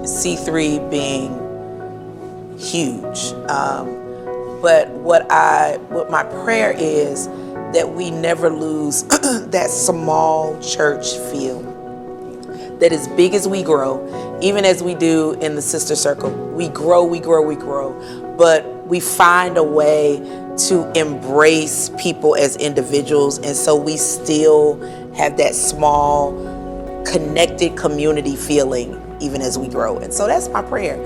C3 being huge. But what my prayer is that we never lose that small church feel. That as big as we grow, even as we do in the sister circle, we grow, but we find a way to embrace people as individuals, and so we still have that small, connected community feeling even as we grow. And so that's my prayer,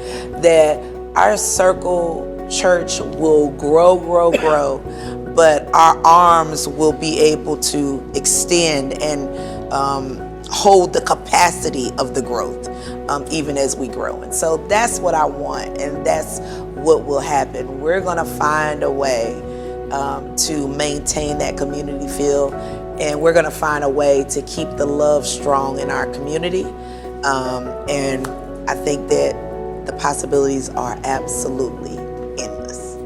that our circle church will grow, but our arms will be able to extend and hold the capacity of the growth, even as we grow. And so that's what I want, and that's what will happen. We're gonna find a way to maintain that community feel, and we're gonna find a way to keep the love strong in our community. And I think that the possibilities are absolutely endless.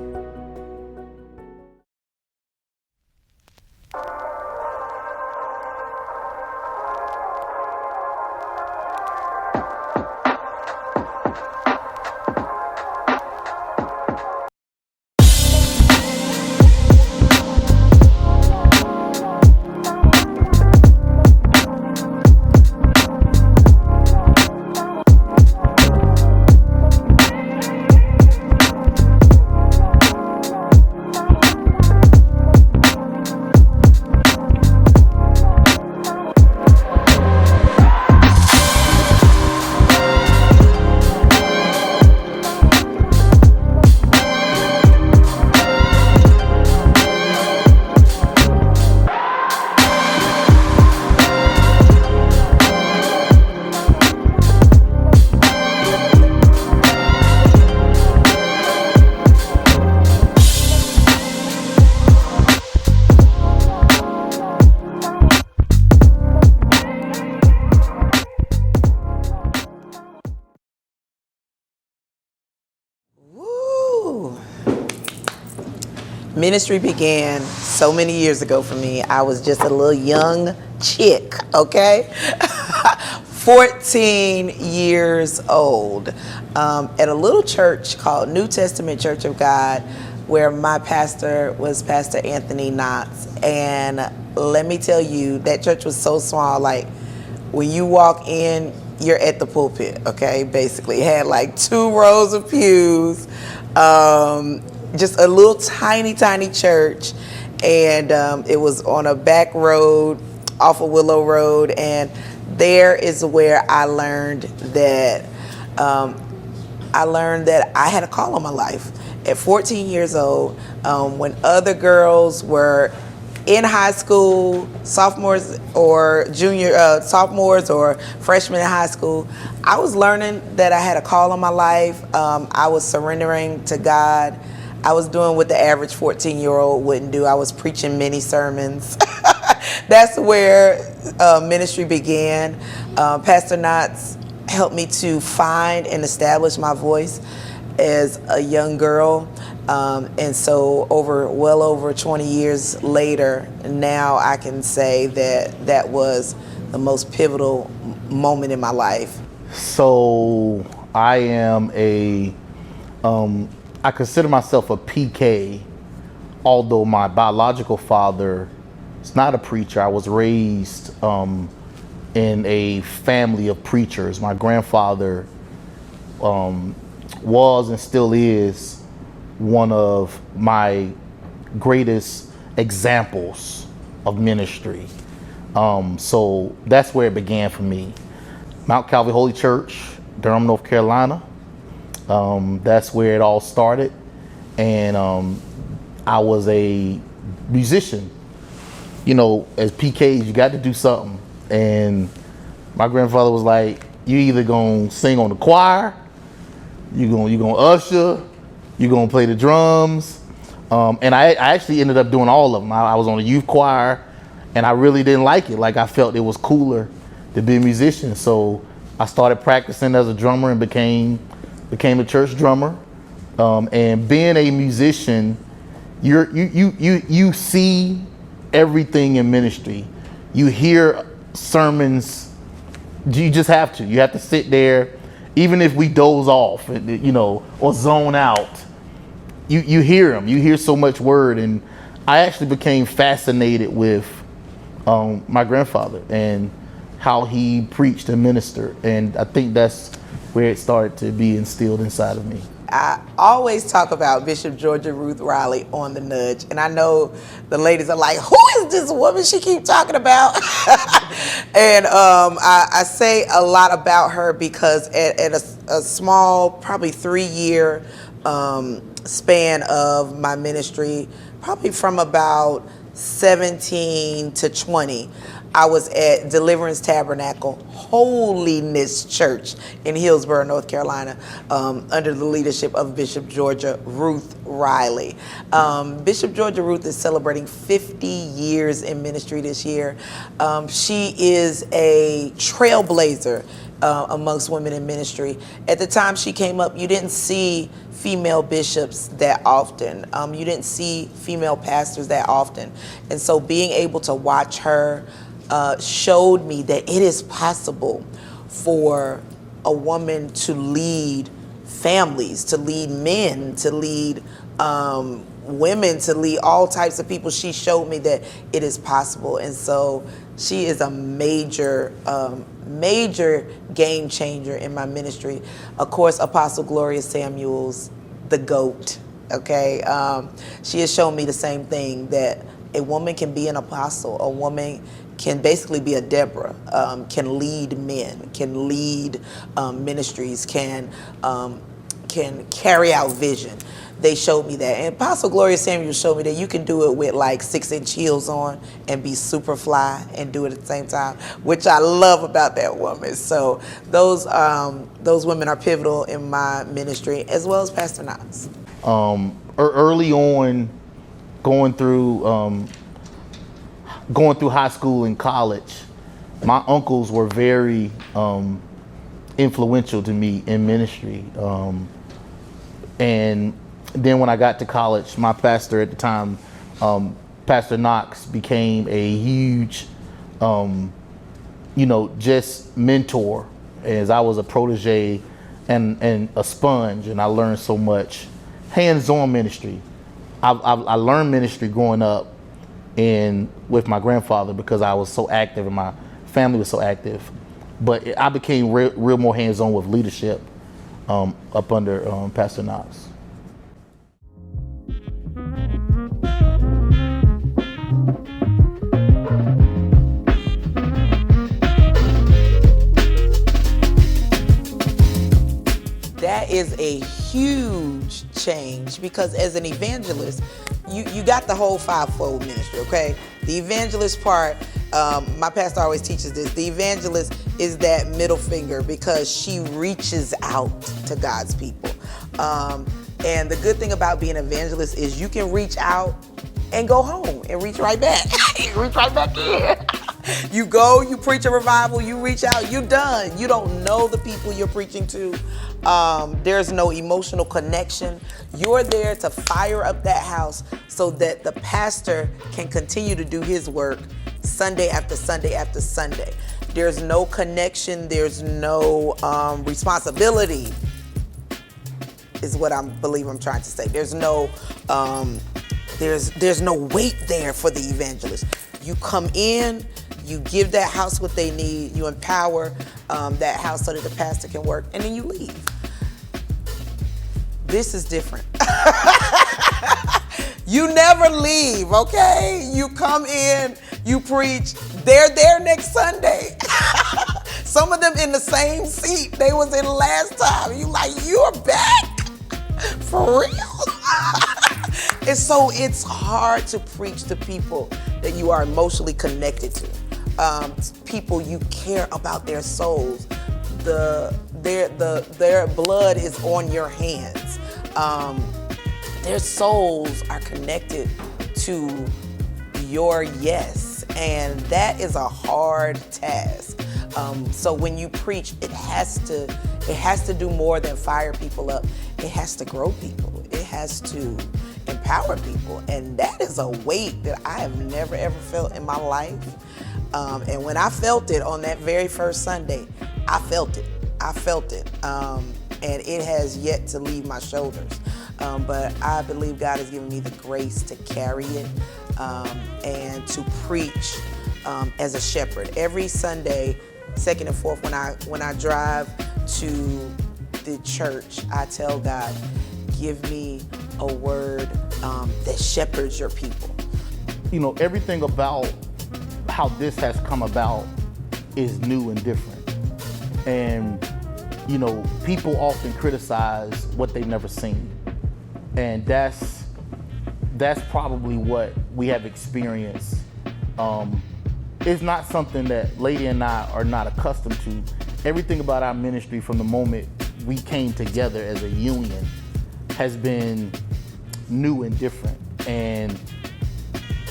Ministry began so many years ago for me. I was just a little young chick, okay? 14 years old, at a little church called New Testament Church of God, where my pastor was Pastor Anthony Knotts. And let me tell you, that church was so small, like when you walk in, you're at the pulpit, okay? Basically, it had like 2 rows of pews, just a little tiny church, and it was on a back road off of Willow Road, and there is where I learned that I had a call on my life. At 14 years old, when other girls were in high school, sophomores or freshmen in high school, I was learning that I had a call on my life. I was surrendering to God. I was doing what the average 14-year-old wouldn't do. I was preaching mini sermons. That's where ministry began. Pastor Knotts helped me to find and establish my voice as a young girl. And so well over 20 years later, now I can say that was the most pivotal moment in my life. So I am I consider myself a PK, although my biological father is not a preacher. I was raised in a family of preachers. My grandfather was and still is one of my greatest examples of ministry. So that's where it began for me. Mount Calvary Holy Church, Durham, North Carolina. That's where it all started. And I was a musician. You know, as PKs, you got to do something. And my grandfather was like, you either gonna sing on the choir, you gonna usher, you gonna play the drums. And I actually ended up doing all of them. I was on a youth choir, and I really didn't like it. Like, I felt it was cooler to be a musician. So I started practicing as a drummer and became a church drummer. And being a musician, you see everything in ministry. You hear sermons. You just have to. You have to sit there even if we doze off, or zone out, you hear them. You hear so much word, and I actually became fascinated with my grandfather and how he preached and ministered, and I think that's where it started to be instilled inside of me. I always talk about Bishop Georgia Ruth Riley on The Nudge, and I know the ladies are like, who is this woman she keep talking about? And I say a lot about her because at a small, probably 3-year span of my ministry, probably from about 17 to 20, I was at Deliverance Tabernacle Holiness Church in Hillsborough, North Carolina, under the leadership of Bishop Georgia Ruth Riley. Bishop Georgia Ruth is celebrating 50 years in ministry this year. She is a trailblazer amongst women in ministry. At the time she came up, you didn't see female bishops that often. You didn't see female pastors that often. And so being able to watch her showed me that it is possible for a woman to lead families, to lead men, to lead women, to lead all types of people. She showed me that it is possible. And so she is a major game changer in my ministry. Of course, Apostle Gloria Samuels, the GOAT, okay? She has shown me the same thing, that a woman can be an apostle, a woman can basically be a Deborah, can lead men, can lead ministries, can carry out vision. They showed me that. And Apostle Gloria Samuel showed me that you can do it with like 6-inch heels on and be super fly and do it at the same time, which I love about that woman. So those women are pivotal in my ministry, as well as Pastor Knox. Early on, going through high school and college, my uncles were very influential to me in ministry. And then when I got to college, my pastor at the time, Pastor Knox, became a huge, just mentor, as I was a protege and a sponge, and I learned so much. Hands-on ministry. I learned ministry growing up with my grandfather because I was so active and my family was so active. But I became real more hands-on with leadership up under Pastor Knox. That is a huge change, because as an evangelist, you got the whole fivefold ministry, okay? The evangelist part, my pastor always teaches this, the evangelist is that middle finger because she reaches out to God's people. And the good thing about being an evangelist is you can reach out and go home and reach right back. Reach right back in. You go, you preach a revival, you reach out, you're done. You don't know the people you're preaching to. There's no emotional connection. You're there to fire up that house so that the pastor can continue to do his work Sunday after Sunday after Sunday. There's no connection, there's no responsibility, is what I believe I'm trying to say. There's no there's no weight there for the evangelist. You come in, you give that house what they need, you empower that house so that the pastor can work, and then you leave. This is different. You never leave, okay? You come in, you preach, they're there next Sunday. Some of them in the same seat they was in last time. You like, you're back? For real? And so it's hard to preach to people that you are emotionally connected to. People you care about their souls. Their blood is on your hands. Their souls are connected to your yes, and that is a hard task. So when you preach, it has to do more than fire people up. It has to grow people. It has to empower people, and that is a weight that I have never ever felt in my life. And when I felt it on that very first Sunday, I felt it. I felt it, and it has yet to leave my shoulders. But I believe God has given me the grace to carry it and to preach as a shepherd. Every Sunday, second and fourth, when I drive to the church, I tell God, give me a word that shepherds your people. You know, everything about how this has come about is new and different. And, you know, people often criticize what they've never seen. And that's probably what we have experienced. It's not something that Lady and I are not accustomed to. Everything about our ministry from the moment we came together as a union has been new and different. And,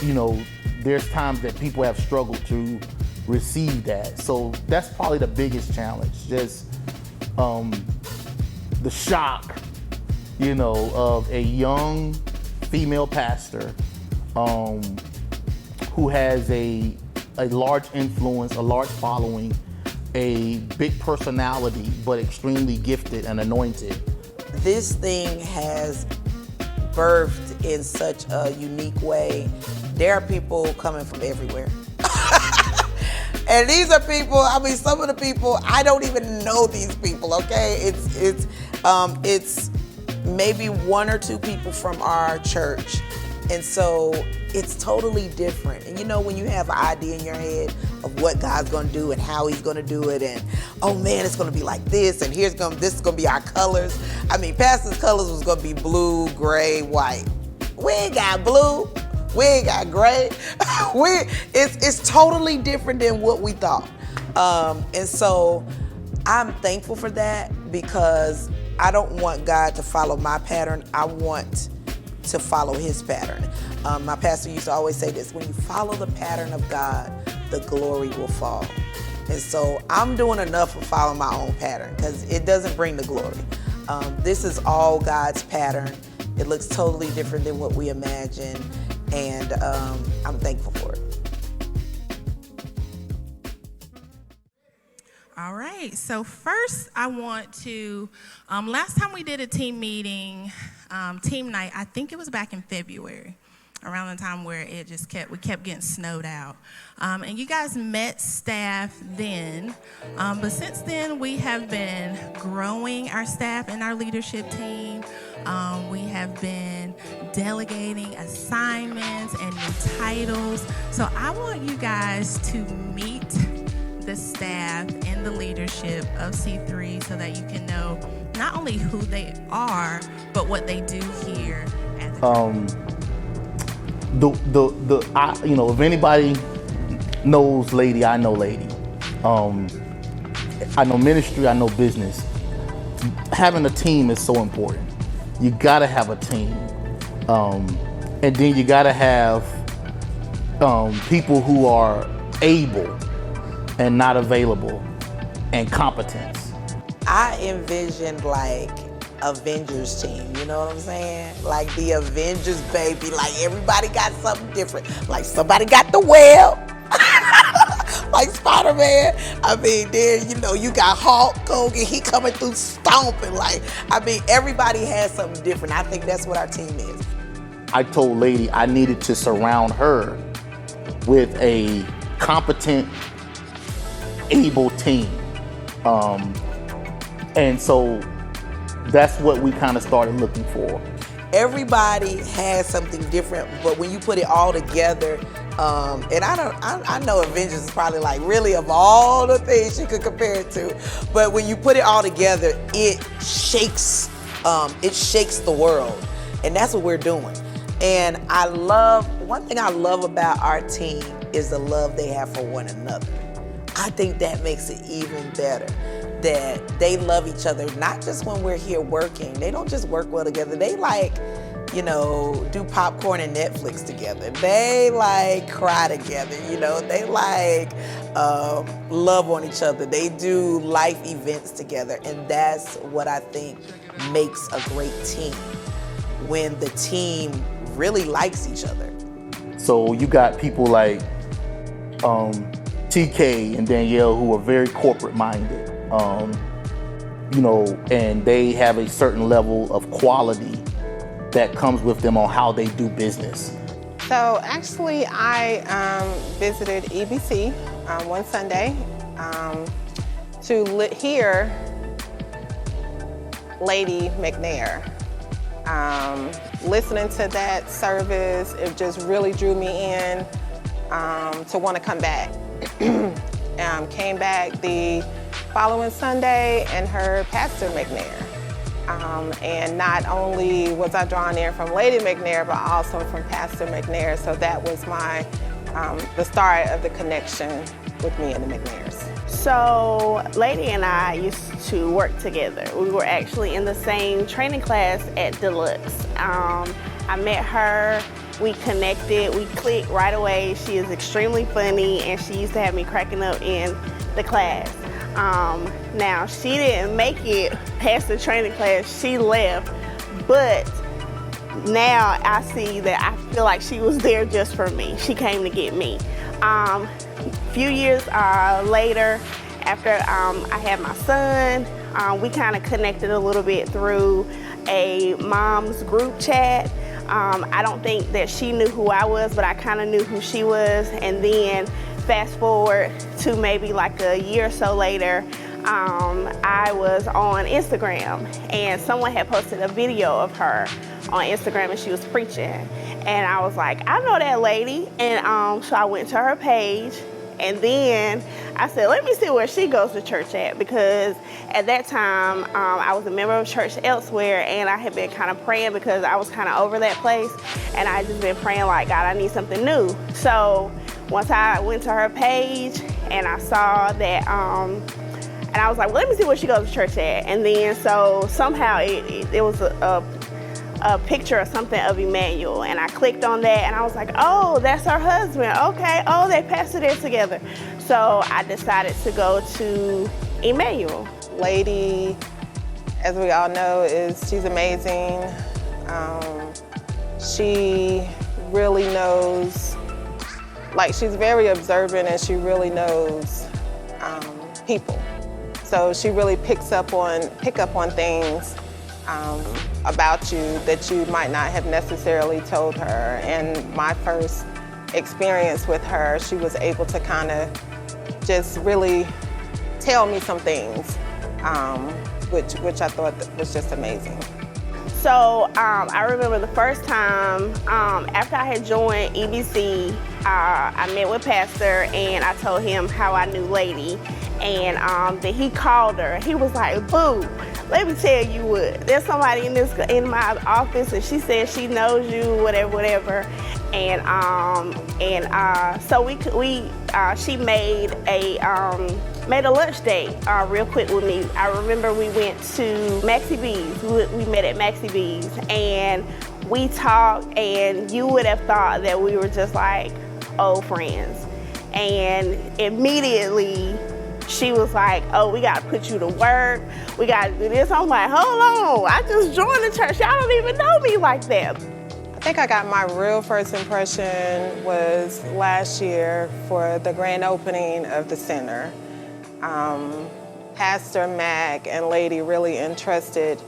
you know, there's times that people have struggled to receive that. So that's probably the biggest challenge, just the shock, you know, of a young female pastor who has a large influence, a large following, a big personality, but extremely gifted and anointed. This thing has birthed in such a unique way. There are people coming from everywhere. And these are people, I mean, some of the people, I don't even know these people, okay? It's maybe one or two people from our church. And so it's totally different. And you know, when you have an idea in your head of what God's gonna do and how he's gonna do it, and oh man, it's gonna be like this, and this is gonna be our colors. I mean, Pastor's colors was gonna be blue, gray, white. We ain't got blue, we ain't got gray. It's totally different than what we thought. And so I'm thankful for that, because I don't want God to follow my pattern. I want to follow his pattern. My pastor used to always say this: when you follow the pattern of God, the glory will fall. And so I'm doing enough of following my own pattern, because it doesn't bring the glory. This is all God's pattern. It looks totally different than what we imagine, and I'm thankful for it. All right, so first I want to, last time we did a team meeting, team night, I think it was back in February, around the time where we kept getting snowed out. And you guys met staff then, but since then we have been growing our staff and our leadership team. We have been delegating assignments and new titles. So I want you guys to meet the staff and the leadership of C3 so that you can know not only who they are, but what they do here at the you know, if anybody knows Lady, I know Lady. I know ministry, I know business. Having a team is so important. You gotta have a team. And then you gotta have people who are able and not available, and competence. I envisioned like Avengers team, you know what I'm saying? Like the Avengers, baby. Like everybody got something different. Like somebody got the web, like Spider-Man. I mean, then you know you got Hulk Hogan. He coming through stomping. Like, I mean, everybody has something different. I think that's what our team is. I told Lady I needed to surround her with a competent, able team. And so that's what we kind of started looking for. Everybody has something different, but when you put it all together, and I know Avengers is probably like really of all the things you could compare it to, but when you put it all together, it shakes the world, and that's what we're doing. And one thing I love about our team is the love they have for one another. I think that makes it even better, that they love each other, not just when we're here working. They don't just work well together. They like, you know, do popcorn and Netflix together. They like cry together, you know. They like love on each other. They do life events together. And that's what I think makes a great team, when the team really likes each other. So you got people like TK and Danielle who are very corporate minded. and they have a certain level of quality that comes with them on how they do business. So actually, I visited EBC one Sunday to hear Lady McNair. Listening to that service, it just really drew me in to want to come back. Came back the following Sunday and heard Pastor McNair. And not only was I drawn in from Lady McNair, but also from Pastor McNair. So that was the start of the connection with me and the McNairs. So Lady and I used to work together. We were actually in the same training class at Deluxe. I met her, we connected, we clicked right away. She is extremely funny and she used to have me cracking up in the class. Now, she didn't make it past the training class, she left, but now I see that I feel like she was there just for me. She came to get me. A few years later, after I had my son, we kind of connected a little bit through a mom's group chat. I don't think that she knew who I was, but I kind of knew who she was. And then fast forward to maybe like a year or so later, I was on Instagram and someone had posted a video of her on Instagram and she was preaching. And I was like, I know that lady. And so I went to her page and then I said, let me see where she goes to church at, because at that time I was a member of church elsewhere and I had been kind of praying because I was kind of over that place and I had just been praying like, God, I need something new. So once I went to her page and I saw that, and I was like, well, let me see where she goes to church at. And then so somehow it was a picture or something of Emmanuel, and I clicked on that and I was like, oh, that's her husband. Okay, oh, they pastored there together. So I decided to go to Emmanuel. Lady, as we all know, she's amazing. She really knows, like, she's very observant and she really knows people. So she really pick up on things about you that you might not have necessarily told her. And my first experience with her, she was able to kind of just really tell me some things, which I thought was just amazing. So I remember the first time after I had joined EBC, I met with Pastor and I told him how I knew Lady, and then he called her. He was like, boo, let me tell you what, there's somebody in my office and she said she knows you, whatever. And so she made a lunch date real quick with me. I remember we went to Maxi B's. We met at Maxi B's and we talked, and you would have thought that we were just like old friends. And immediately she was like, oh, we gotta put you to work. We gotta do this. I'm like, hold on, I just joined the church. Y'all don't even know me like that. I think I got my real first impression was last year for the grand opening of the center. Pastor Mac and Lady really entrusted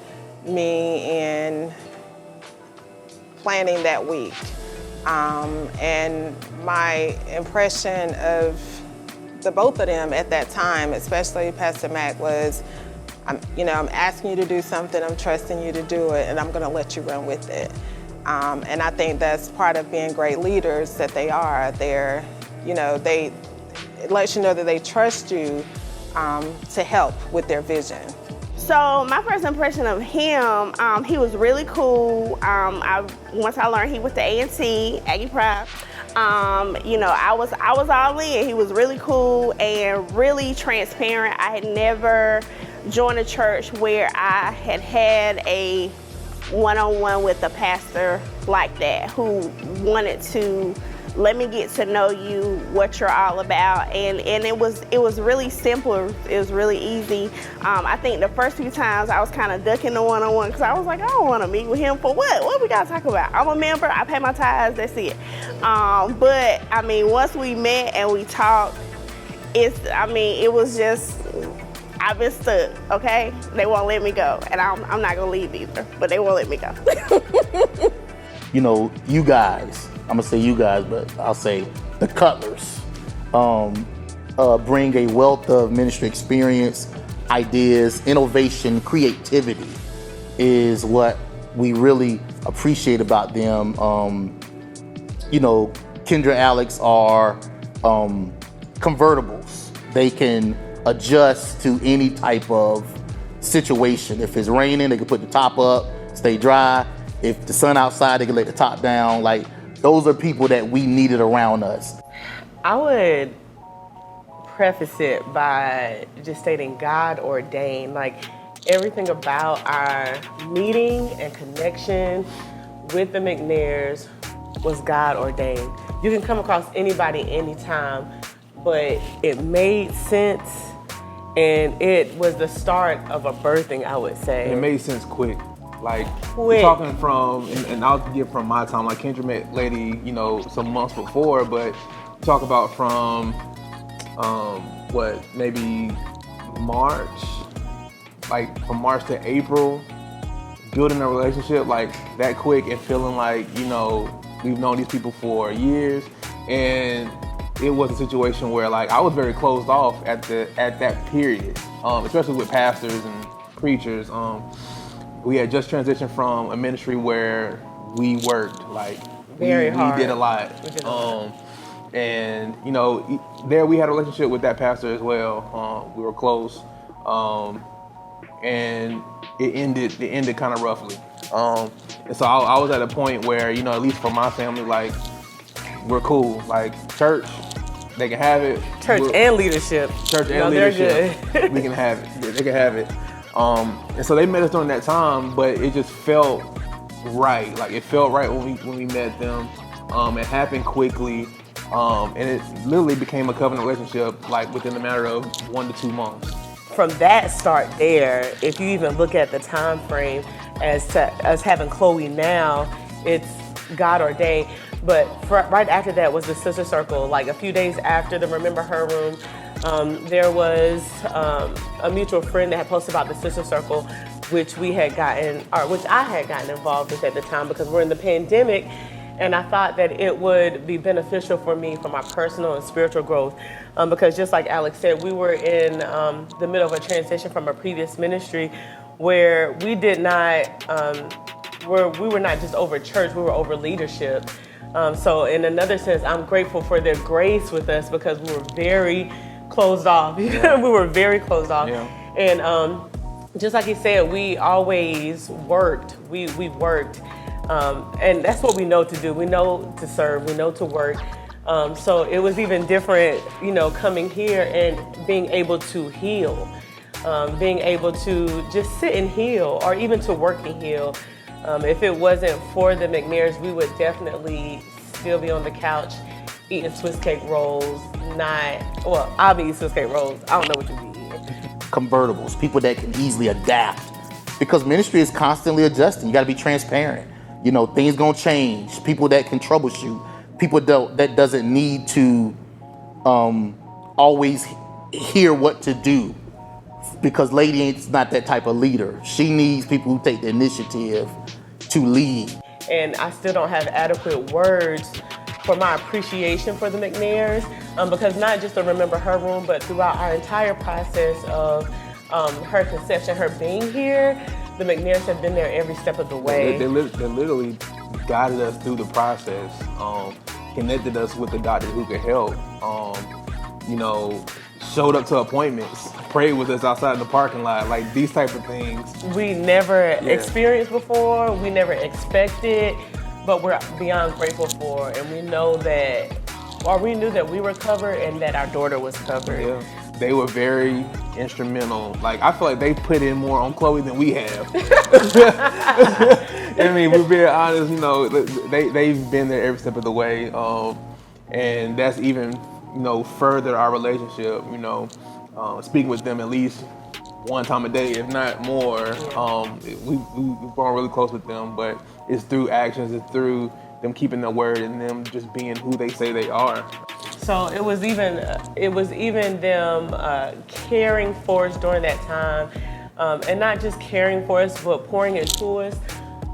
me in planning that week. And my impression of the both of them at that time, especially Pastor Mac, was, I'm asking you to do something, I'm trusting you to do it, and I'm gonna let you run with it. And I think that's part of being great leaders that they are. It lets you know that they trust you to help with their vision. So my first impression of him, he was really cool. Once I learned he went to A&T, Aggie Pride, I was all in. He was really cool and really transparent. I had never joined a church where I had a one-on-one with a pastor like that, who wanted to let me get to know you, what you're all about, and it was really simple. It was really easy. I think the first few times I was kind of ducking the one-on-one because I was like, I don't want to meet with him for what? What we gotta talk about? I'm a member. I pay my tithes. That's it. But I mean, once we met and we talked, it was just, I've been stuck, okay? They won't let me go, and I'm not gonna leave either, but they won't let me go. You know, you guys, I'm gonna say you guys, but I'll say the Cutlers, bring a wealth of ministry experience, ideas, innovation, creativity is what we really appreciate about them. You know, Kendra, Alex are convertibles. They can adjust to any type of situation. If it's raining, they can put the top up, stay dry. If the sun outside, they can let the top down. Like, those are people that we needed around us. I would preface it by just stating God ordained. Like, everything about our meeting and connection with the McNairs was God ordained. You can come across anybody anytime, but it made sense, and it was the start of a birthing, I would say. It made sense quick. Like, Quick. talking from, and I'll give from my time, like Kendra met Lady, you know, some months before, but talk about from, maybe March, like from March to April, building a relationship like that quick and feeling like, you know, we've known these people for years. And it was a situation where, like, I was very closed off at that period, especially with pastors and preachers. We had just transitioned from a ministry where we worked, like, Very hard. We did a lot. And, you know, there we had a relationship with that pastor as well. We were close. And it ended kind of roughly. And so I was at a point where, you know, at least for my family, like, we're cool. Like, church, they can have it. Church and leadership. Church and No, leadership. they're good. We can have it. They can have it. And so they met us during that time, but it just felt right. Like, it felt right when we met them. It happened quickly. And it literally became a covenant relationship, like, within a matter of 1 to 2 months. From that start there, if you even look at the time frame as to us having Chloe now, it's God ordained. But right after that was the Sister Circle. Like, a few days after the Remember Her Room, there was a mutual friend that had posted about the Sister Circle, which I had gotten involved with at the time because we're in the pandemic. And I thought that it would be beneficial for me for my personal and spiritual growth. Because just like Alex said, we were in the middle of a transition from a previous ministry where we did not, we were not just over church, we were over leadership. So in another sense, I'm grateful for their grace with us because we were very closed off. Yeah. We were very closed off. Yeah. And just like he said, we always worked. We worked. And that's what we know to do. We know to serve, we know to work. So it was even different, you know, coming here and being able to heal, being able to just sit and heal or even to work and heal. If it wasn't for the McNairs, we would definitely still be on the couch eating Swiss cake rolls. I'll be eating Swiss cake rolls. I don't know what you be eating. Convertibles, people that can easily adapt, because ministry is constantly adjusting. You got to be transparent. You know, things gonna change. People that can troubleshoot. People that doesn't need to always hear what to do, because Lady ain't not that type of leader. She needs people who take the initiative to lead. And I still don't have adequate words for my appreciation for the McNairs, because not just to Remember Her Room, but throughout our entire process of her conception, her being here, the McNairs have been there every step of the way. They literally guided us through the process, connected us with the doctor who could help, you know, showed up to appointments, prayed with us outside in the parking lot, like these type of things. We never experienced before, we never expected, but we're beyond grateful for, and we know that, or we knew that we were covered and that our daughter was covered. Yeah. They were very instrumental. Like, I feel like they put in more on Chloe than we have. I mean, we're being honest, you know, they've been there every step of the way. And that's even, you know, furthered our relationship, you know, speaking with them at least one time a day, if not more. We've grown really close with them, but it's through actions, it's through them keeping their word and them just being who they say they are. So it was even them caring for us during that time, and not just caring for us, but pouring into us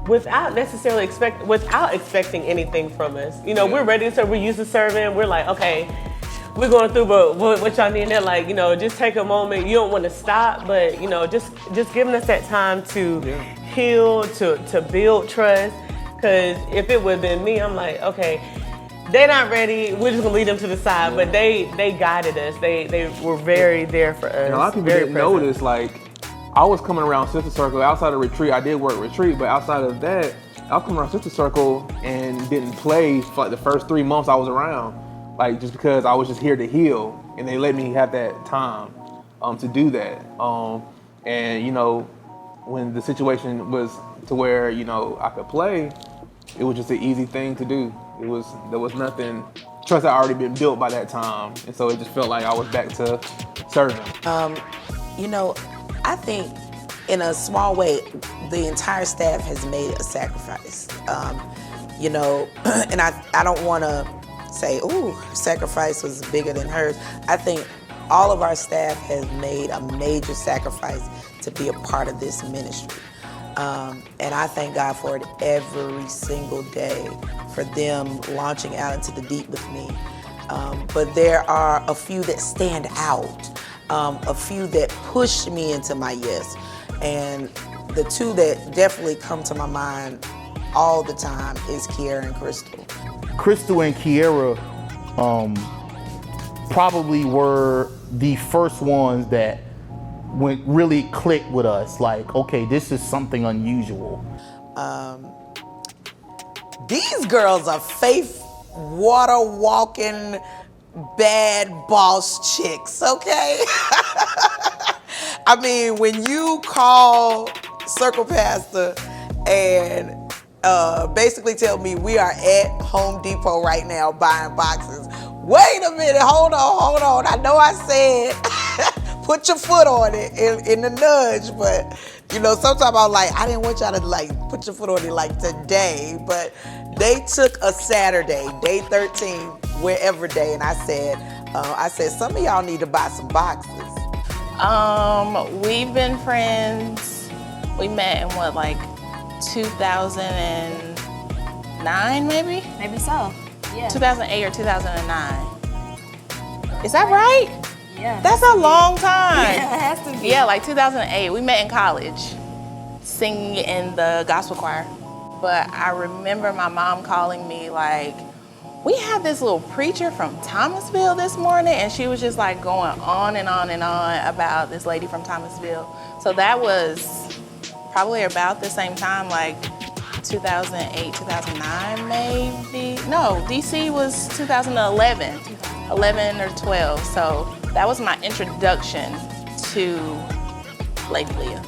without necessarily expecting anything from us. You know, we're ready to serve. We're used to serving. We're like, okay, we're going through, but what y'all need? They're like, you know, just take a moment. You don't want to stop, but you know, just giving us that time to heal, to build trust. Because if it would have been me, I'm like, okay, they're not ready. We're just gonna lead them to the side. But they guided us. They were very there for us. And a lot of people didn't notice, like, I was coming around Sister Circle outside of retreat. I did work retreat, but outside of that, I was coming around Sister Circle and didn't play for like the first 3 months I was around. Like, just because I was just here to heal, and they let me have that time to do that. And you know, when the situation was to where, you know, I could play, it was just an easy thing to do. There was nothing. Trust had already been built by that time, and so it just felt like I was back to serving. You know, I think in a small way, the entire staff has made a sacrifice. You know, and I don't want to say, ooh, her sacrifice was bigger than hers. I think all of our staff has made a major sacrifice to be a part of this ministry. And I thank God for it every single day, for them launching out into the deep with me. But there are a few that stand out, a few that push me into my yes. And the two that definitely come to my mind all the time is Kiera and Crystal. Crystal and Kiera probably were the first ones that really clicked with us. Like, okay, this is something unusual. These girls are faith water walking bad boss chicks, okay? I mean, when you call Circle Pastor and basically tell me we are at Home Depot right now buying boxes. Wait a minute, hold on. I know I said put your foot on it in the nudge, but you know, sometimes I'm like, I didn't want y'all to like put your foot on it like today, but they took a Saturday, day 13, wherever day, and I said, some of y'all need to buy some boxes. We've been friends. We met in what, like 2009 maybe? Maybe so. Yeah. 2008 or 2009. Is that right? Yeah. That's a long time. Yeah, it has to be. Yeah, like 2008. We met in college, singing in the gospel choir. But I remember my mom calling me like, we had this little preacher from Thomasville this morning, and she was just like going on and on and on about this lady from Thomasville. So that was probably about the same time, like 2008, 2009 maybe. No, DC was 2011, 11 or 12. So that was my introduction to Lady Leah.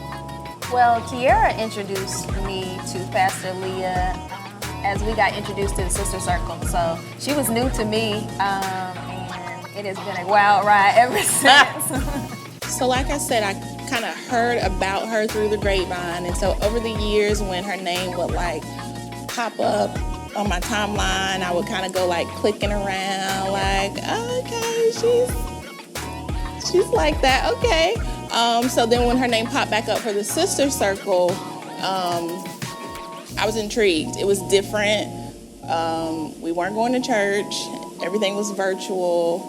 Well, Kiera introduced me to Pastor Leah as we got introduced to the Sister Circle. So she was new to me, and it has been a wild ride ever since. So like I said, I kind of heard about her through the grapevine. And so over the years when her name would like pop up on my timeline, I would kind of go like clicking around like, okay, she's like that, okay. So then when her name popped back up for the Sister Circle, I was intrigued. It was different. We weren't going to church. Everything was virtual.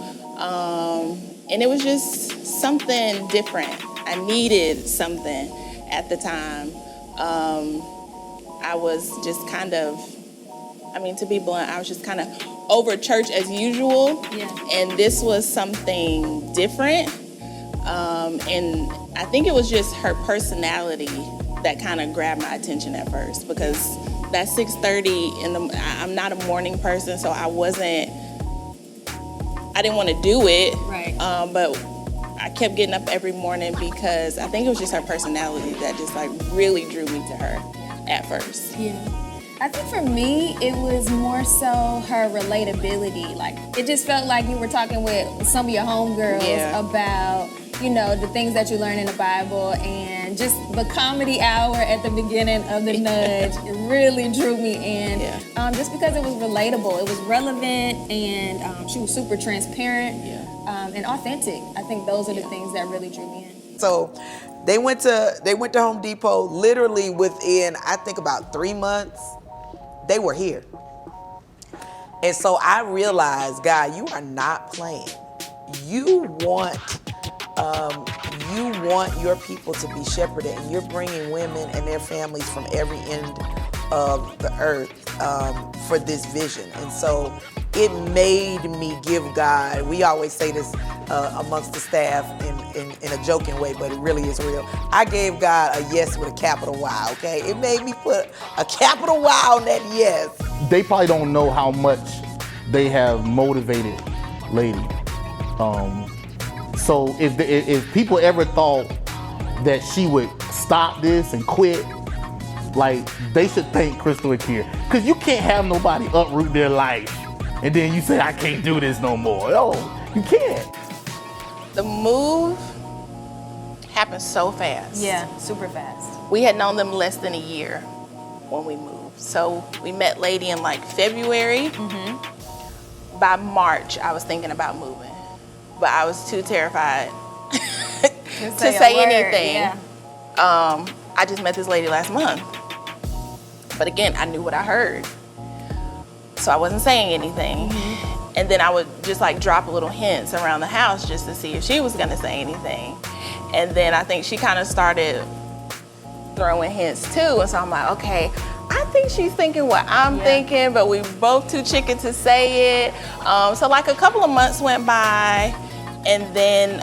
And it was just something different. I needed something at the time. I was just kind of, to be blunt, I was just kind of over church as usual. Yeah. And this was something different. And I think it was just her personality that kind of grabbed my attention at first, because that 6:30 I'm not a morning person, so I didn't want to do it. Right. But I kept getting up every morning because I think it was just her personality that just like really drew me to her at first. Yeah. I think for me, it was more so her relatability. Like, it just felt like you were talking with some of your homegirls about, the things that you learn in the Bible, and just the comedy hour at the beginning of the nudge really drew me in. Just because it was relatable, it was relevant, and she was super transparent and authentic. I think those are the things that really drew me in. So they went to Home Depot literally within, I think, about 3 months. They were here. And so I realized, God, you are not playing. You want your people to be shepherded, and you're bringing women and their families from every end of the earth for this vision. And so it made me give God, we always say this amongst the staff in a joking way, but it really is real. I gave God a yes with a capital Y, okay? It made me put a capital Y on that yes. They probably don't know how much they have motivated Lady. So if people ever thought that she would stop this and quit, like, they should thank Crystal and Kiera. Because you can't have nobody uproot their life and then you say, I can't do this no more. No, you can't. The move happened so fast. Yeah, super fast. We had known them less than a year when we moved. So we met Lady in like February. By March, I was thinking about moving, but I was too terrified to say anything. Yeah. I just met this lady last month. But again, I knew what I heard. So I wasn't saying anything. And then I would just like drop little hints around the house just to see if she was gonna say anything. And then I think she kind of started throwing hints too. And so I'm like, okay, I think she's thinking what I'm thinking, but we both too chicken to say it. So like a couple of months went by, and then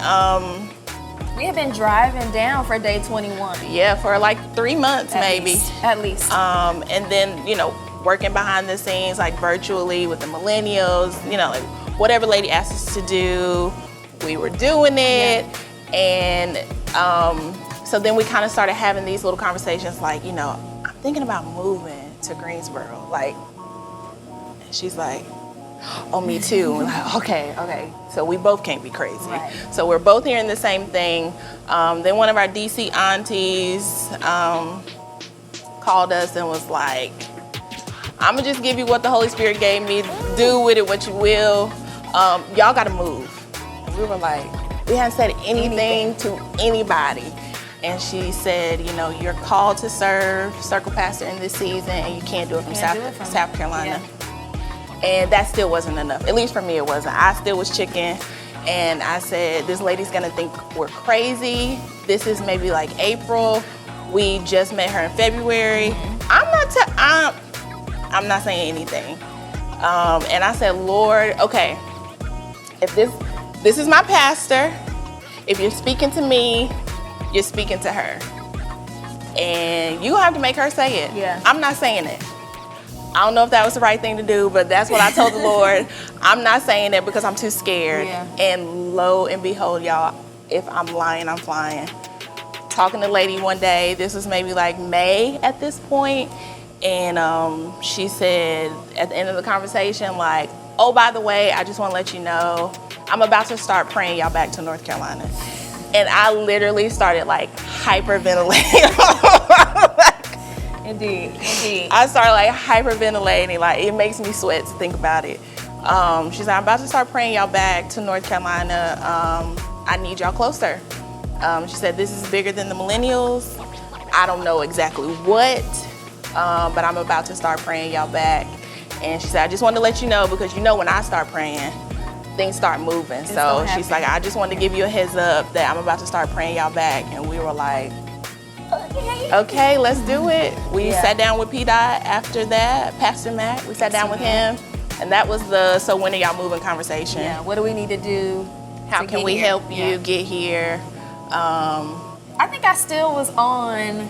We had been driving down for day 21. yeah, for like 3 months maybe. At least. And then, you know, working behind the scenes, like virtually with the millennials, you know, like whatever Lady asked us to do, we were doing it. And so then we kind of started having these little conversations like, you know, I'm thinking about moving to Greensboro. Like, she's like, oh, me too. We're like, okay. So we both can't be crazy. Right. So we're both hearing the same thing. Then one of our DC aunties called us and was like, I'm gonna just give you what the Holy Spirit gave me. Do with it what you will. Y'all gotta move. And we were like, we hadn't said anything to anybody. And she said, you know, you're called to serve Circle Pastor in this season, and you can't do it from South Carolina. And that still wasn't enough. At least for me, it wasn't. I still was chicken. And I said, this lady's gonna think we're crazy. This is maybe like April. We just met her in February. I'm not saying anything. And I said, Lord, okay, if this is my pastor, if you're speaking to me, you're speaking to her. And you have to make her say it. Yeah. I'm not saying it. I don't know if that was the right thing to do, but that's what I told the Lord. I'm not saying it because I'm too scared. Yeah. And lo and behold, y'all, if I'm lying, I'm flying. Talking to Lady one day, this was maybe like May at this point, and she said at the end of the conversation, like, oh, by the way, I just want to let you know, I'm about to start praying y'all back to North Carolina. And I literally started like hyperventilating. Indeed. I started like hyperventilating, like it makes me sweat to think about it. She's like, I'm about to start praying y'all back to North Carolina. I need y'all closer. She said, this is bigger than the millennials. I don't know exactly what, but I'm about to start praying y'all back. And she said, I just wanted to let you know, because you know when I start praying, things start moving. So she's like, I just wanted to give you a heads up that I'm about to start praying y'all back. And we were like, okay, let's do it. We sat down with P-Dot after that, Pastor Mac. We sat down with him, and that was the so when are y'all moving conversation. Yeah, what do we need to do? How can we help you get here? I think I still was on.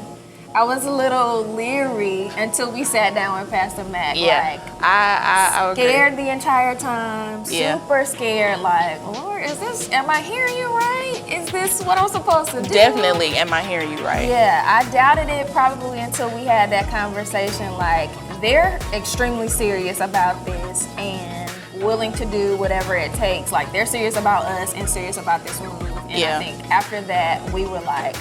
I was a little leery until we sat down with Pastor Mac. Yeah, Like, I agree. scared the entire time. Yeah. Super scared. Like, Lord, am I hearing you right? Is this what I'm supposed to do? Definitely, am I hearing you right? Yeah, I doubted it probably until we had that conversation. Like, they're extremely serious about this and willing to do whatever it takes. Like, they're serious about us and serious about this move. And I think after that, we were like,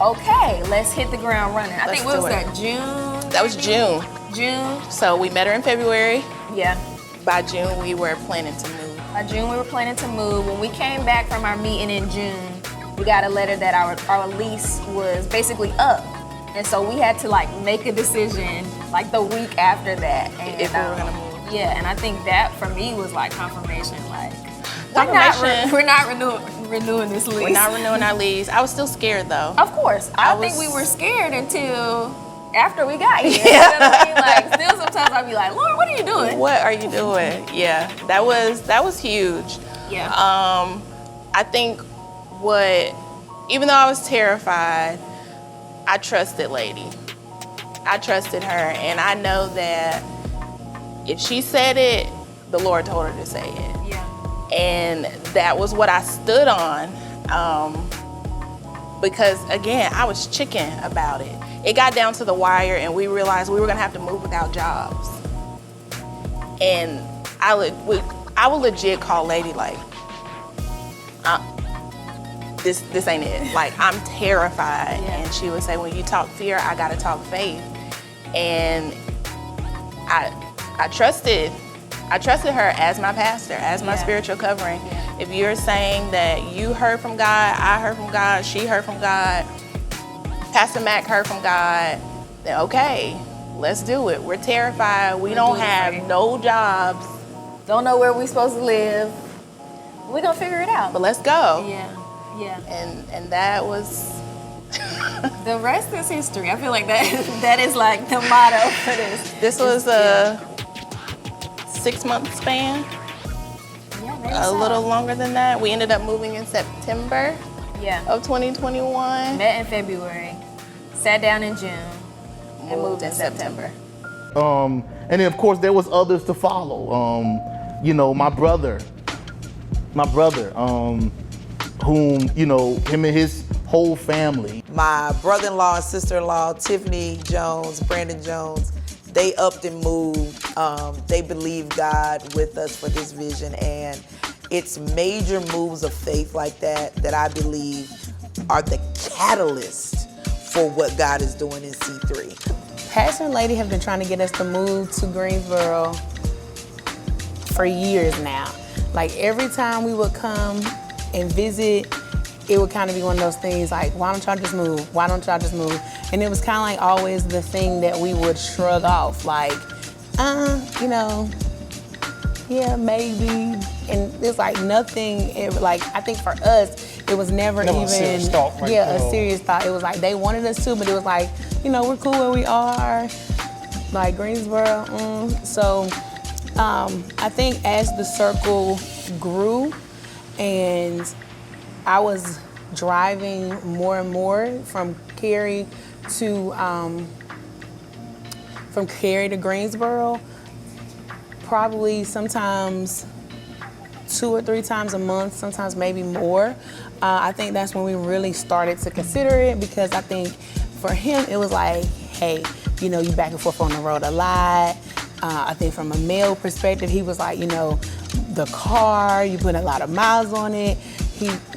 okay, let's hit the ground running. I think, what do was it. that, June? That was June. June? So we met her in February. Yeah. By June, we were planning to move. By June, we were planning to move. When we came back from our meeting in June, we got a letter that our lease was basically up. And so we had to like make a decision like the week after that. And, If we were gonna move. Yeah, and I think that for me was like confirmation. Like, Confirmation. we're not renewing this lease. We're not renewing our lease. I was still scared though. Of course. I don't think was- we were scared until after we got here. You know what I mean? Like, still sometimes I'd be like, Lord, what are you doing? What are you doing? Yeah, that was huge. Yeah. I think even though I was terrified, I trusted Lady. I trusted her, and I know that if she said it, the Lord told her to say it. Yeah. And that was what I stood on. Because again, I was chicken about it. It got down to the wire and we realized we were gonna have to move without jobs. And I would legit call Lady like, this ain't it. Like, I'm terrified. Yeah. And she would say, when you talk fear, I gotta talk faith. And I trusted her as my pastor, as my Yeah. spiritual covering. Yeah. If you're saying that you heard from God, I heard from God, she heard from God, Pastor Mac heard from God, then okay, let's do it. We're terrified. We don't do it, have right? no jobs, Don't know where we're supposed to live. We're gonna figure it out. but let's go. Yeah. Yeah. And that was, The rest is history. I feel like that is like the motto for this. this was a 6-month span, Yeah, maybe a so. little longer than that. We ended up moving in September Yeah. of 2021. Met in February, sat down in June, and moved in September. And then of course there was others to follow. You know, my brother, whom, you know, him and his whole family. My brother-in-law and sister-in-law, Tiffany Jones, Brandon Jones, they upped and moved. They believed God with us for this vision, and it's major moves of faith like that I believe are the catalyst for what God is doing in C3. Pastor and Lady have been trying to get us to move to Greensboro for years now. Like every time we would come and visit, it would kind of be one of those things like, why don't y'all just move? Why don't y'all just move? And it was kind of like always the thing that we would shrug off, like, you know, yeah, maybe. And it's like nothing, like I think for us, it was never Never a even, serious thought, like, yeah, you know. a serious thought. It was like they wanted us to, but it was like, you know, we're cool where we are, like Greensboro. So I think as the circle grew and I was driving more and more from Cary to Greensboro, probably sometimes 2 or 3 times a month, sometimes maybe more. I think that's when we really started to consider it, because I think for him it was like, hey, you know, you back and forth on the road a lot. I think from a male perspective, he was like, you know, the car, you put a lot of miles on it.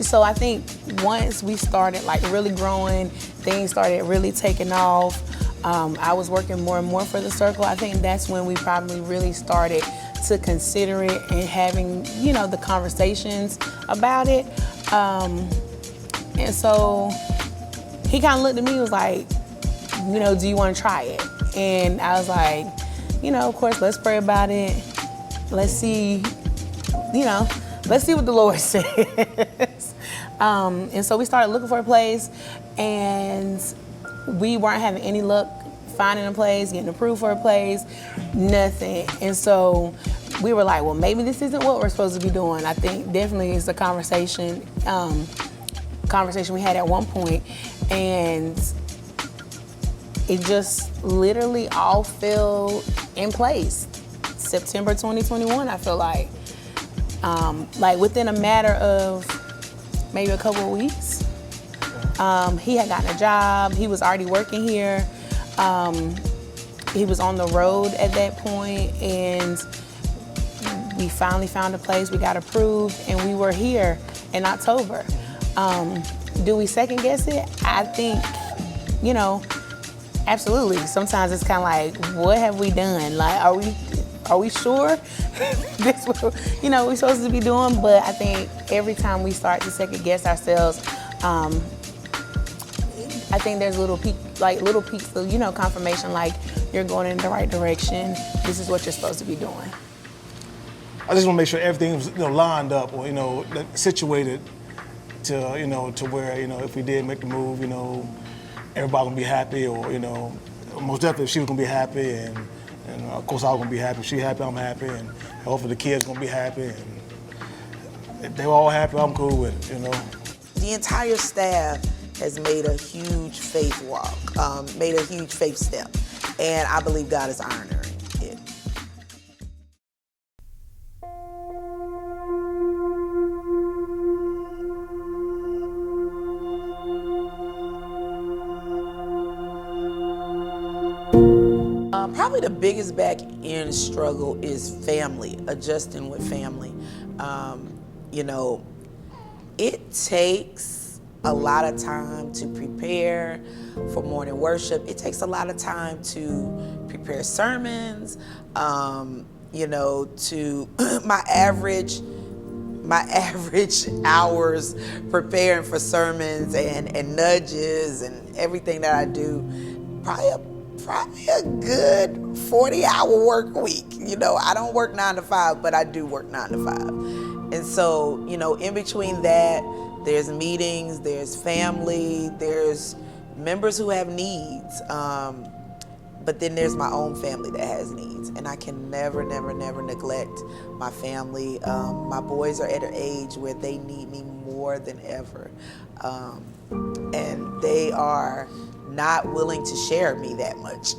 So I think once we started like really growing, things started really taking off. I was working more and more for the circle. I think that's when we probably really started to consider it and having, you know, the conversations about it. And so he kind of looked at me and was like, you know, do you want to try it? And I was like, you know, of course, let's pray about it. Let's see, you know, let's see what the Lord says. And so we started looking for a place, and we weren't having any luck finding a place, getting approved for a place, nothing. And so we were like, well, maybe this isn't what we're supposed to be doing. I think definitely it's a conversation we had at one point, and it just literally all fell in place. September 2021, I feel like within a matter of maybe a couple of weeks, he had gotten a job. He was already working here. He was on the road at that point, and we finally found a place. We got approved, and we were here in October. Do we second guess it? I think, you know, absolutely. Sometimes it's kind of like, what have we done? Like, are we sure this what, you know, we're supposed to be doing? But I think every time we start to second guess ourselves, I think there's little peaks of, you know, confirmation, like you're going in the right direction. This is what you're supposed to be doing. I just want to make sure everything's, you know, lined up or, you know, situated to, you know, to where, you know, if we did make the move, you know, everybody gonna be happy, or, you know, most definitely she was gonna be happy, and of course I was gonna be happy. If she happy, I'm happy, and hopefully the kids gonna be happy, and if they were all happy, I'm cool with it, you know. The entire staff has made a huge faith walk, made a huge faith step, and I believe God is honoring it. Probably the biggest back end struggle is family, adjusting with family. You know, it takes a lot of time to prepare for morning worship. It takes a lot of time to prepare sermons, you know, to my average hours preparing for sermons and nudges and everything that I do, probably a good 40-hour work week. You know, I don't work 9 to 5, but I do work 9 to 5. And so, you know, in between that, there's meetings, there's family, there's members who have needs. But then there's my own family that has needs. And I can never neglect my family. My boys are at an age where they need me more than ever. And they are not willing to share me that much.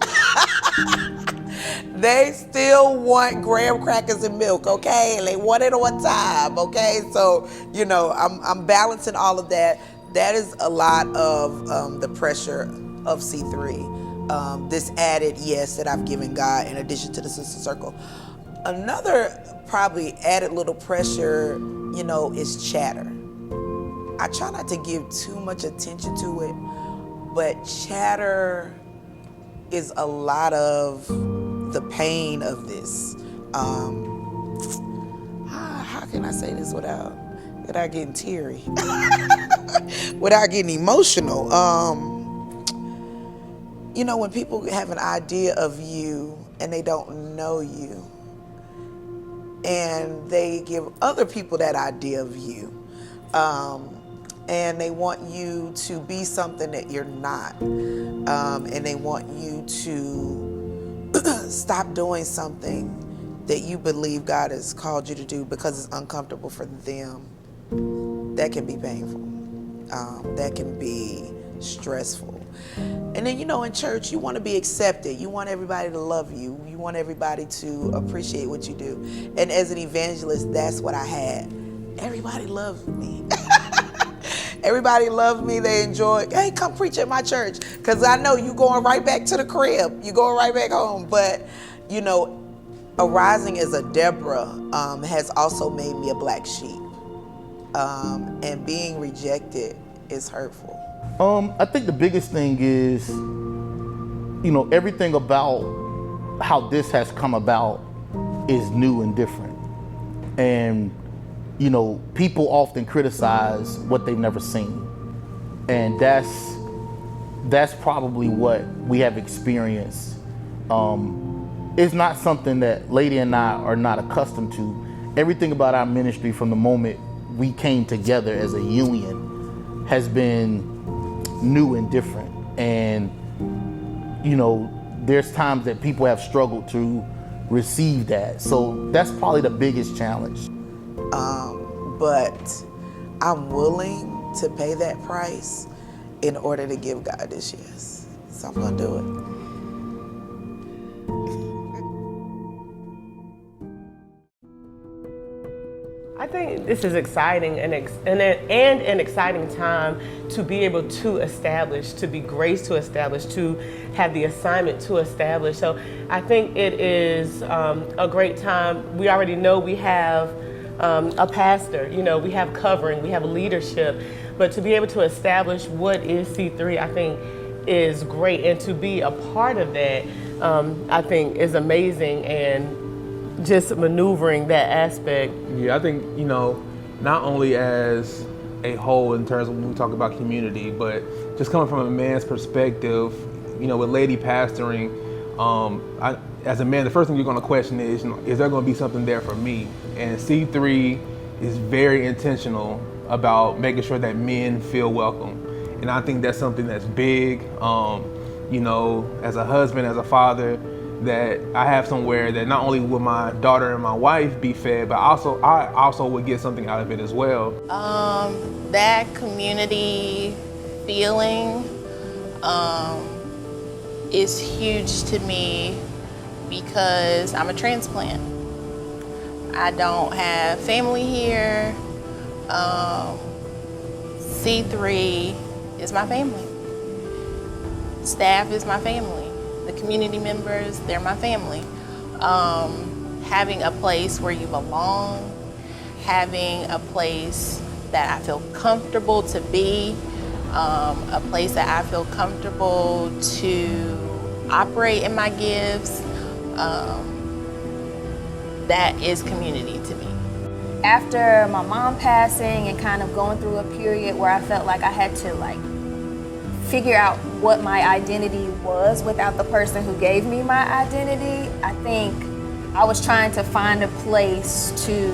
They still want graham crackers and milk, okay? And they want it on time, okay? So, you know, I'm balancing all of that. That is a lot of the pressure of C3. This added yes that I've given God in addition to the Sister Circle. Another probably added little pressure, you know, is chatter. I try not to give too much attention to it, but chatter is a lot of the pain of this. How can I say this without getting teary? Without getting emotional. You know, when people have an idea of you and they don't know you, and they give other people that idea of you, and they want you to be something that you're not, and they want you to stop doing something that you believe God has called you to do because it's uncomfortable for them. That can be painful. That can be stressful. And then, you know, in church, you want to be accepted. You want everybody to love you. You want everybody to appreciate what you do. And as an evangelist, that's what I had. Everybody loved me. Everybody loved me. They enjoyed, hey, come preach at my church. Because I know you going right back to the crib. You going right back home. But, you know, arising as a Deborah has also made me a black sheep. And being rejected is hurtful. I think the biggest thing is, you know, everything about how this has come about is new and different. And, you know, people often criticize what they've never seen. And that's probably what we have experienced. It's not something that Lady and I are not accustomed to. Everything about our ministry from the moment we came together as a union has been new and different. And, you know, there's times that people have struggled to receive that. So that's probably the biggest challenge. But I'm willing to pay that price in order to give God this yes. So I'm gonna do it. I think this is exciting and an exciting time to be able to establish, to be graced to establish, to have the assignment to establish. So I think it is a great time. We already know we have a pastor, you know, we have covering, we have leadership, But to be able to establish what is C3, I think is great. And to be a part of that, I think is amazing, and just maneuvering that aspect. Yeah, I think, not only as a whole in terms of when we talk about community, but just coming from a man's perspective, with lady pastoring, as a man, the first thing you're going to question is there going to be something there for me? And C3 is very intentional about making sure that men feel welcome. And I think that's something that's big, as a husband, as a father, that I have somewhere that not only will my daughter and my wife be fed, but I also would get something out of it as well. That community feeling is huge to me because I'm a transplant. I don't have family here. C3 is my family. Staff is my family. The community members, they're my family. Having a place where you belong, having a place that I feel comfortable to be, a place that I feel comfortable to operate in my gifts, that is community to me. After my mom passing and kind of going through a period where I felt like I had to figure out what my identity was without the person who gave me my identity, I think I was trying to find a place to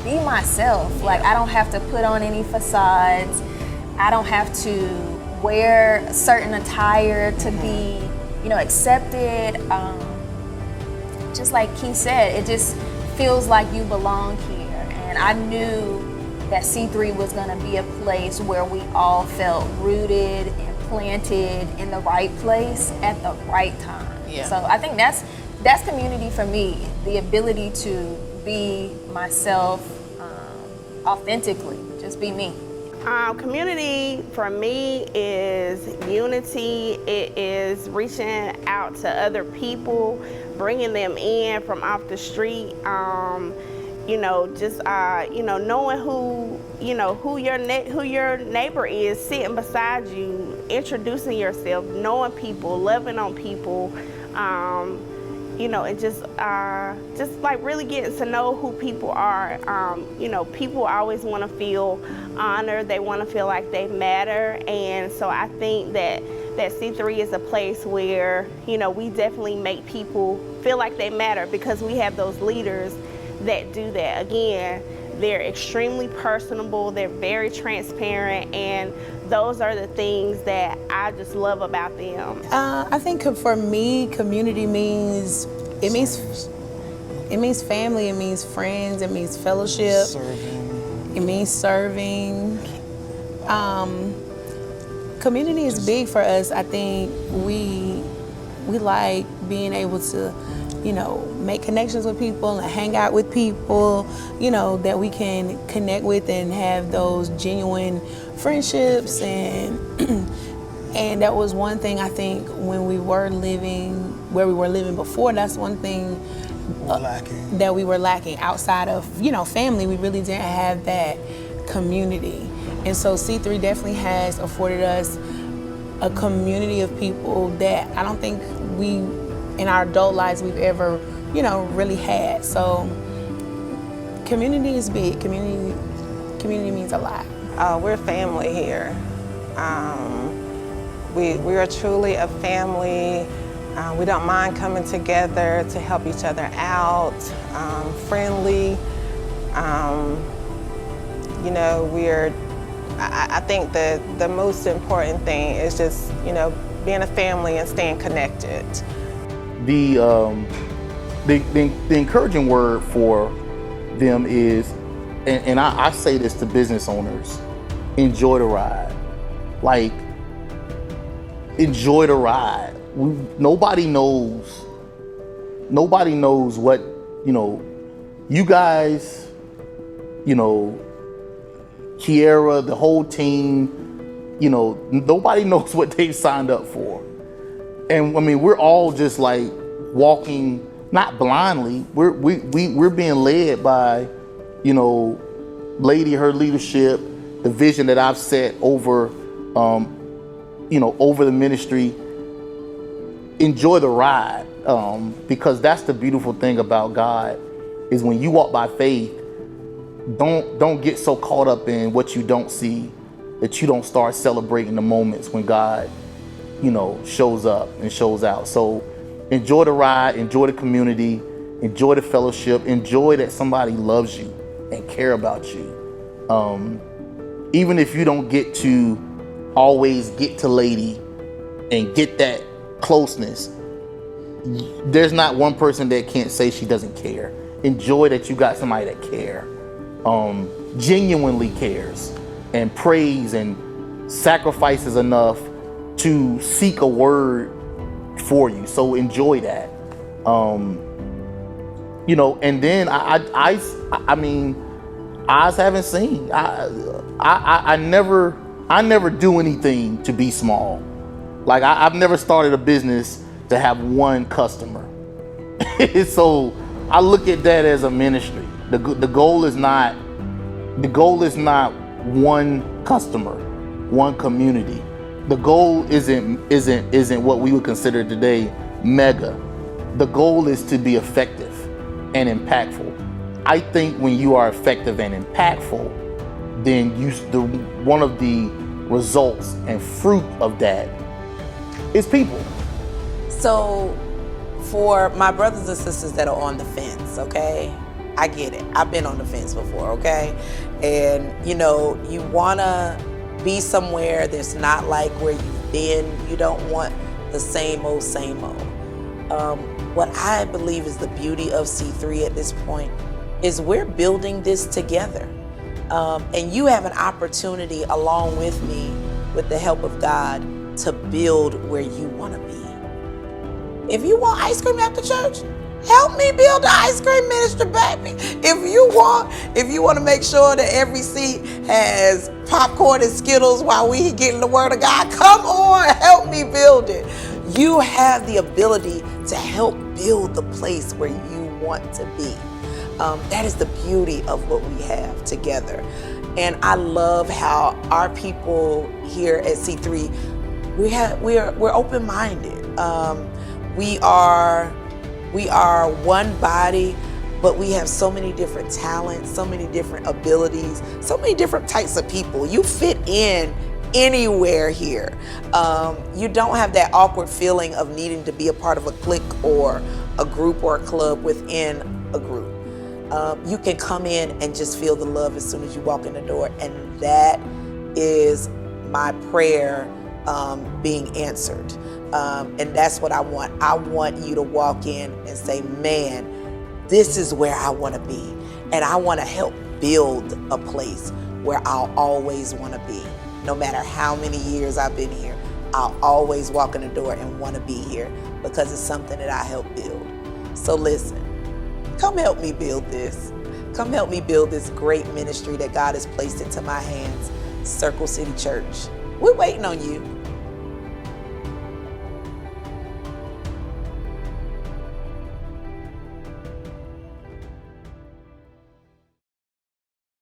be myself. I don't have to put on any facades. I don't have to wear certain attire to be, accepted. Just like Keith said, it just feels like you belong here. And I knew that C3 was gonna be a place where we all felt rooted and planted in the right place at the right time. Yeah. So I think that's community for me, the ability to be myself authentically, just be me. Community for me is unity. It is reaching out to other people, bringing them in from off the street. Knowing who your neighbor is sitting beside you, introducing yourself, knowing people, loving on people, and just really getting to know who people are. People always want to feel honored. They want to feel like they matter, and so I think that C3 is a place where we definitely make people feel like they matter because we have those leaders that do that. Again, they're extremely personable, they're very transparent, and those are the things that I just love about them. I think for me, community means family, it means friends, it means fellowship, it means serving. Community is big for us. I think we like being able to make connections with people and hang out with people, that we can connect with and have those genuine friendships. And and that was one thing I think when we were living where we were living before, that's one thing that we were lacking outside of, family. We really didn't have that community. And so C3 definitely has afforded us a community of people that I don't think we in our adult lives we've ever, really had. So community is big. Community means a lot. We're family here. We are truly a family. We don't mind coming together to help each other out, friendly. I think that the most important thing is just, being a family and staying connected. The encouraging word for them is, and I say this to business owners, enjoy the ride. Enjoy the ride. Nobody knows what, you guys, Kiera, the whole team, nobody knows what they've signed up for. And we're all just walking, not blindly. We're being led by, Lady, her leadership, the vision that I've set over, over the ministry. Enjoy the ride, because that's the beautiful thing about God, is when you walk by faith, don't get so caught up in what you don't see that you don't start celebrating the moments when God, shows up and shows out. So enjoy the ride, enjoy the community, enjoy the fellowship, enjoy that somebody loves you and care about you. Even if you don't get to always get to lady and get that closeness, there's not one person that can't say she doesn't care. Enjoy that you got somebody that genuinely cares and prays and sacrifices enough to seek a word for you. So enjoy that. And then I mean, eyes haven't seen. I never do anything to be small. Like I've never started a business to have one customer. So I look at that as a ministry. The goal is not one customer, one community. The goal isn't what we would consider today mega. The goal is to be effective and impactful. I think when you are effective and impactful, then one of the results and fruit of that is people. So for my brothers and sisters that are on the fence, okay, I get it. I've been on the fence before, okay? And you wanna be somewhere that's not like where you've been. You don't want the same old. What I believe is the beauty of C3 at this point is we're building this together. And you have an opportunity along with me, with the help of God, to build where you want to be. If you want ice cream after church, help me build the ice cream ministry, baby. If you want to make sure that every seat has popcorn and Skittles while we getting the word of God, come on, help me build it. You have the ability to help build the place where you want to be. That is the beauty of what we have together. And I love how our people here at C3, we're open-minded. We are one body, but we have so many different talents, so many different abilities, so many different types of people. You fit in anywhere here. You don't have that awkward feeling of needing to be a part of a clique or a group or a club within a group. You can come in and just feel the love as soon as you walk in the door, and that is my prayer being answered. And that's what I want. I want you to walk in and say, man, this is where I want to be. And I want to help build a place where I'll always want to be. No matter how many years I've been here, I'll always walk in the door and want to be here because it's something that I help build. So listen, come help me build this. Come help me build this great ministry that God has placed into my hands, Circle City Church. We're waiting on you.